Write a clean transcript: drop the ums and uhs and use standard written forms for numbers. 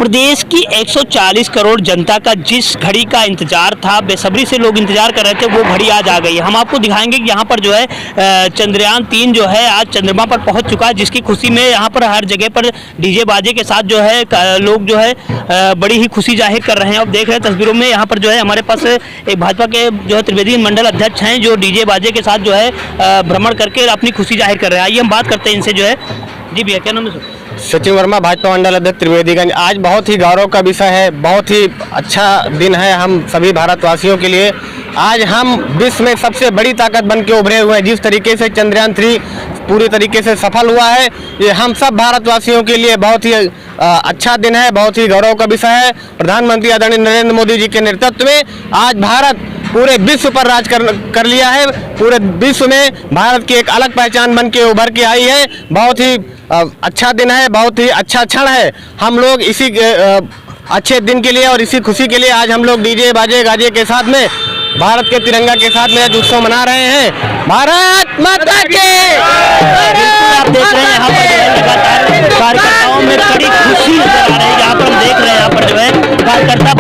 प्रदेश की 140 करोड़ जनता का जिस घड़ी का इंतजार था, बेसब्री से लोग इंतजार कर रहे थे, वो घड़ी आज आ गई है। हम आपको दिखाएंगे कि यहाँ पर जो है चंद्रयान 3 जो है आज चंद्रमा पर पहुँच चुका है, जिसकी खुशी में यहाँ पर हर जगह पर डीजे बाजे के साथ जो है लोग जो है बड़ी ही खुशी जाहिर कर रहे हैं। अब देख रहे हैं तस्वीरों में, यहाँ पर जो है हमारे पास एक भाजपा के जो है त्रिवेदी मंडल अध्यक्ष हैं, जो डीजे बाजे के साथ जो है भ्रमण करके अपनी खुशी जाहिर कर रहे हैं। आइए हम बात करते हैं इनसे जो है। जी भैया, क्या नाम है? सचिन वर्मा, भाजपा मंडल अध्यक्ष त्रिवेदीगंज। आज बहुत ही गौरव का विषय है, बहुत ही अच्छा दिन है हम सभी भारतवासियों के लिए। आज हम विश्व में सबसे बड़ी ताकत बन के उभरे हुए हैं। जिस तरीके से चंद्रयान 3 पूरी तरीके से सफल हुआ है, ये हम सब भारतवासियों के लिए बहुत ही अच्छा दिन है, बहुत ही गौरव का विषय है। प्रधानमंत्री आदरणीय नरेंद्र मोदी जी के नेतृत्व में आज भारत पूरे विश्व पर राज कर लिया है। पूरे विश्व में भारत की एक अलग पहचान बन के उभर के आई है। बहुत ही अच्छा दिन है, बहुत ही अच्छा क्षण है। हम लोग इसी अच्छे दिन के लिए और इसी खुशी के लिए आज हम लोग डीजे बाजे गाजे के साथ में भारत के तिरंगा के साथ में आज उत्सव मना रहे हैं। भारत माता की। आप देख रहे हैं यहाँ पर जो है लगातार कार्यकर्ताओं में बड़ी खुशी नजर आ रही है। यहाँ पर हम देख रहे हैं यहाँ पर जो है कार्यकर्ता